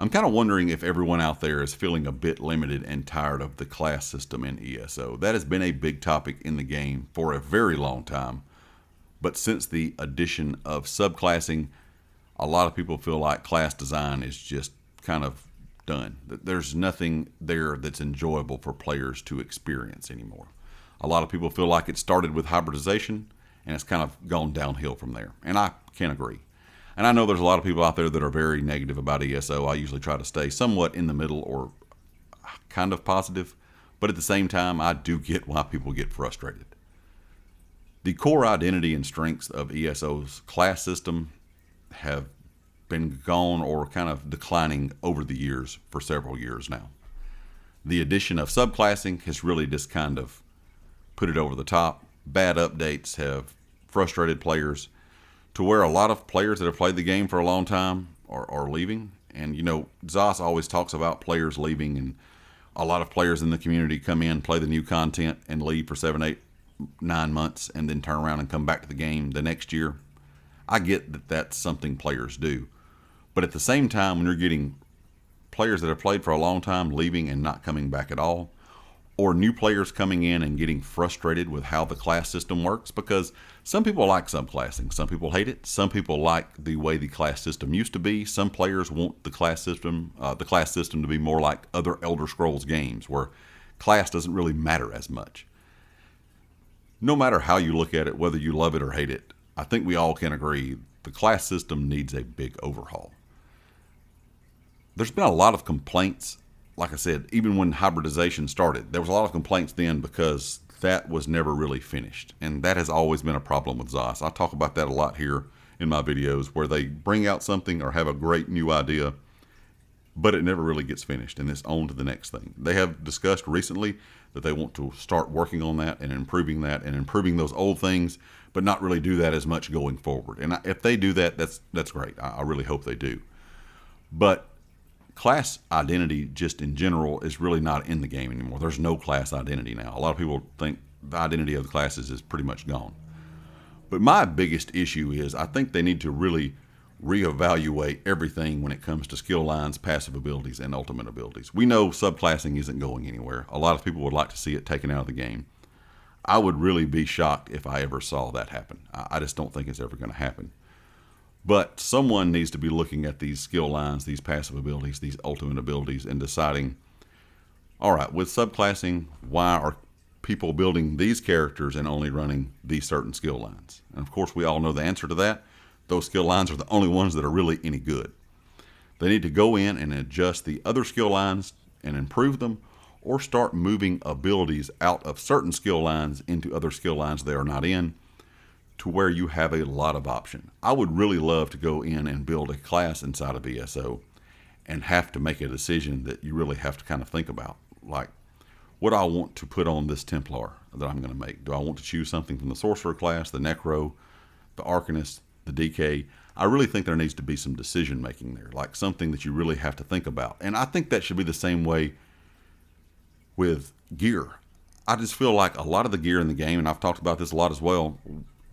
I'm kind of wondering if everyone out there is feeling a bit limited and tired of the class system in ESO. That has been a big topic in the game for a very long time. But since the addition of subclassing, a lot of people feel like class design is just kind of done. There's nothing there that's enjoyable for players to experience anymore. A lot of people feel like it started with hybridization and it's kind of gone downhill from there. And I can agree. And I know there's a lot of people out there that are very negative about ESO. I usually try to stay somewhat in the middle or kind of positive. But at the same time, I do get why people get frustrated. The core identity and strengths of ESO's class system have been gone or kind of declining over the years for several years now. The addition of subclassing has really just kind of put it over the top. Bad updates have frustrated players to where a lot of players that have played the game for a long time are leaving. And, you know, Zos always talks about players leaving, and a lot of players in the community come in, play the new content, and leave for 7, 8, 9 months, and then turn around and come back to the game the next year. I get that that's something players do. But at the same time, when you're getting players that have played for a long time leaving and not coming back at all, or new players coming in and getting frustrated with how the class system works, because some people like subclassing, some people hate it, some people like the way the class system used to be. Some players want the class system to be more like other Elder Scrolls games where class doesn't really matter as much. No matter how you look at it, whether you love it or hate it, I think we all can agree the class system needs a big overhaul. There's been a lot of complaints. Like I said, even when hybridization started, there was a lot of complaints then because that was never really finished. And that has always been a problem with Zos. I talk about that a lot here in my videos where they bring out something or have a great new idea, but it never really gets finished and it's on to the next thing. They have discussed recently that they want to start working on that and improving those old things, but not really do that as much going forward. And if they do that, that's great. I really hope they do. But class identity just in general is really not in the game anymore. There's no class identity now. A lot of people think the identity of the classes is pretty much gone. But my biggest issue is I think they need to really reevaluate everything when it comes to skill lines, passive abilities, and ultimate abilities. We know subclassing isn't going anywhere. A lot of people would like to see it taken out of the game. I would really be shocked if I ever saw that happen. I just don't think it's ever going to happen. But someone needs to be looking at these skill lines, these passive abilities, these ultimate abilities, and deciding, all right, with subclassing, why are people building these characters and only running these certain skill lines? And of course, we all know the answer to that. Those skill lines are the only ones that are really any good. They need to go in and adjust the other skill lines and improve them, or start moving abilities out of certain skill lines into other skill lines they are not in, to where you have a lot of option. I would really love to go in and build a class inside of ESO and have to make a decision that you really have to kind of think about. Like, what do I want to put on this Templar that I'm going to make? Do I want to choose something from the Sorcerer class, the Necro, the Arcanist, the DK? I really think there needs to be some decision making there, like something that you really have to think about. And I think that should be the same way with gear. I just feel like a lot of the gear in the game, and I've talked about this a lot as well,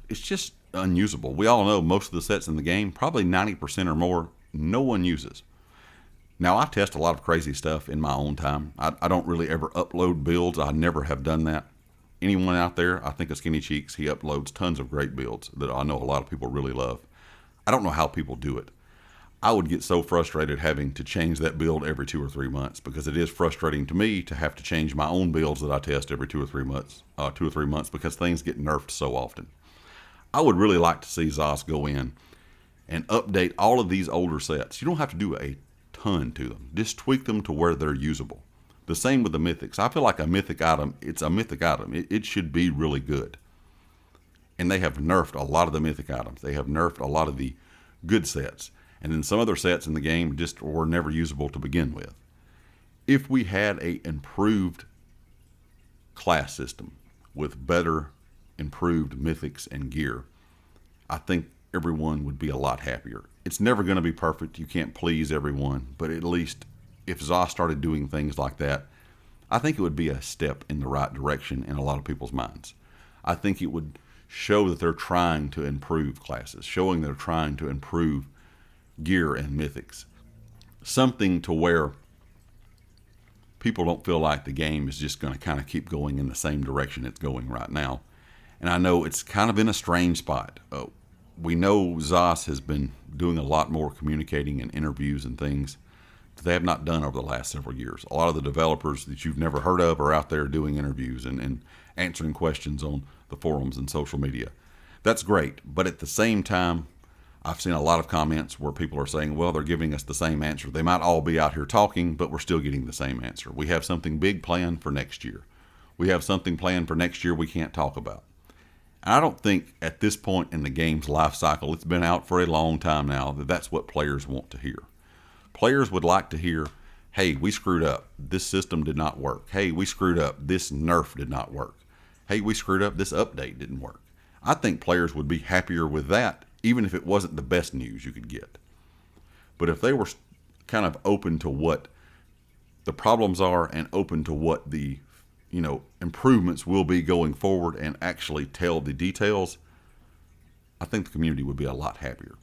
it's just unusable. We all know most of the sets in the game, probably 90% or more, no one uses. Now, I test a lot of crazy stuff in my own time. I don't really ever upload builds. I never have done that. Anyone out there, I think of Skinny Cheeks, he uploads tons of great builds that I know a lot of people really love. I don't know how people do it. I would get so frustrated having to change that build every 2 or 3 months, because it is frustrating to me to have to change my own builds that I test every 2 or 3 months, because things get nerfed so often. I would really like to see Zos go in and update all of these older sets. You don't have to do a ton to them. Just tweak them to where they're usable. The same with the mythics. I feel like a mythic item, it's a mythic item. It should be really good. And they have nerfed a lot of the mythic items. They have nerfed a lot of the good sets. And then some other sets in the game just were never usable to begin with. If we had an improved class system with better improved mythics and gear, I think everyone would be a lot happier. It's never going to be perfect. You can't please everyone, but at least if Zos started doing things like that, I think it would be a step in the right direction in a lot of people's minds. I think it would show that they're trying to improve classes, showing they're trying to improve gear and mythics. something to where people don't feel like the game is just going to kind of keep going in the same direction it's going right now. And I know it's kind of in a strange spot. We know ZOS has been doing a lot more communicating and interviews and things that they have not done over the last several years. A lot of the developers that you've never heard of are out there doing interviews and answering questions on the forums and social media. That's great, but at the same time, I've seen a lot of comments where people are saying, well, they're giving us the same answer. They might all be out here talking, but we're still getting the same answer. We have something big planned for next year. We have something planned for next year we can't talk about. And I don't think at this point in the game's life cycle, it's been out for a long time now, that that's what players want to hear. Players would like to hear, hey, we screwed up. This system did not work. Hey, we screwed up. This nerf did not work. Hey, we screwed up. This update didn't work. I think players would be happier with that, even if it wasn't the best news you could get. But if they were kind of open to what the problems are and open to what the improvements will be going forward and actually tell the details, I think the community would be a lot happier.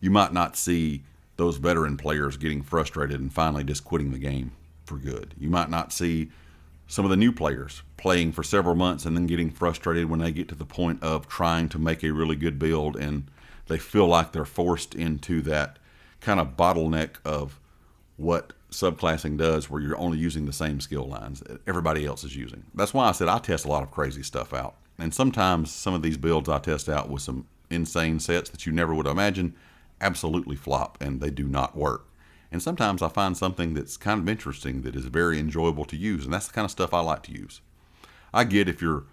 You might not see those veteran players getting frustrated and finally just quitting the game for good. You might not see some of the new players playing for several months and then getting frustrated when they get to the point of trying to make a really good build and they feel like they're forced into that kind of bottleneck of what subclassing does, where you're only using the same skill lines that everybody else is using. That's why I said I test a lot of crazy stuff out. And sometimes some of these builds I test out with some insane sets that you never would imagine absolutely flop and they do not work. And sometimes I find something that's kind of interesting that is very enjoyable to use, and that's the kind of stuff I like to use. I get if you're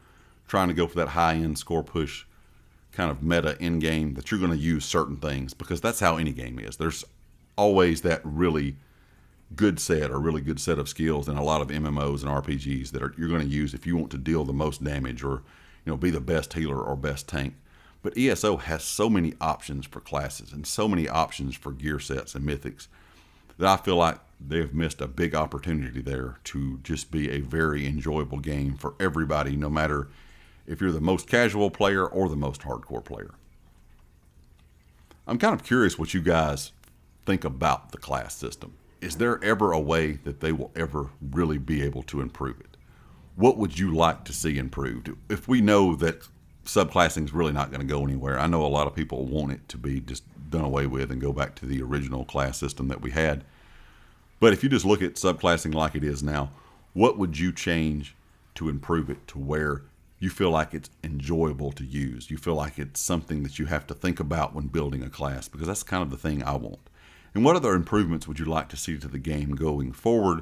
trying to go for that high-end score push kind of meta in-game that you're going to use certain things, because that's how any game is. There's always that really good set or really good set of skills in a lot of MMOs and RPGs that you're going to use if you want to deal the most damage or be the best healer or best tank. But ESO has so many options for classes and so many options for gear sets and mythics that I feel like they've missed a big opportunity there to just be a very enjoyable game for everybody, no matter if you're the most casual player or the most hardcore player. I'm kind of curious what you guys think about the class system. Is there ever a way that they will ever really be able to improve it? What would you like to see improved? If we know that subclassing is really not going to go anywhere, I know a lot of people want it to be just done away with and go back to the original class system that we had. But if you just look at subclassing like it is now, what would you change to improve it to where you feel like it's enjoyable to use? You feel like it's something that you have to think about when building a class, because that's kind of the thing I want. And what other improvements would you like to see to the game going forward?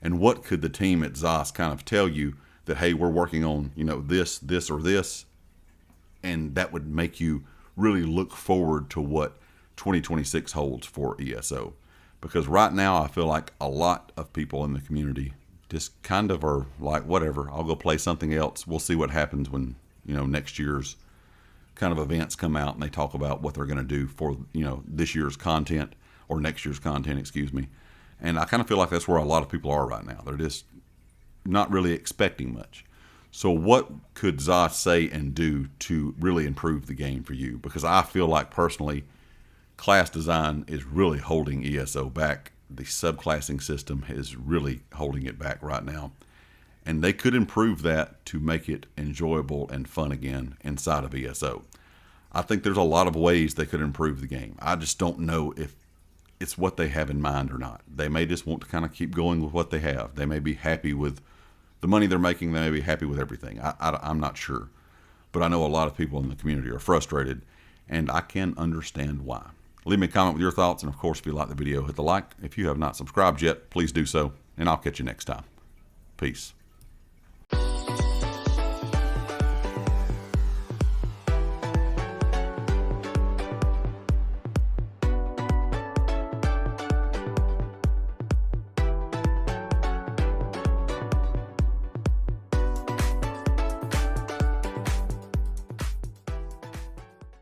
And what could the team at ZOS kind of tell you that, hey, we're working on, this, or this, and that would make you really look forward to what 2026 holds for ESO? Because right now I feel like a lot of people in the community just kind of are like, whatever, I'll go play something else. We'll see what happens when, next year's kind of events come out and they talk about what they're going to do for, this year's content, or next year's content, excuse me. And I kind of feel like that's where a lot of people are right now. They're just not really expecting much. So what could ZOS say and do to really improve the game for you? Because I feel like personally, class design is really holding ESO back. The subclassing system is really holding it back right now. And they could improve that to make it enjoyable and fun again inside of ESO. I think there's a lot of ways they could improve the game. I just don't know if it's what they have in mind or not. They may just want to kind of keep going with what they have. They may be happy with the money they're making. They may be happy with everything. I'm not sure. But I know a lot of people in the community are frustrated, and I can understand why. Leave me a comment with your thoughts, and of course, if you like the video, hit the like. If you have not subscribed yet, please do so, and I'll catch you next time. Peace.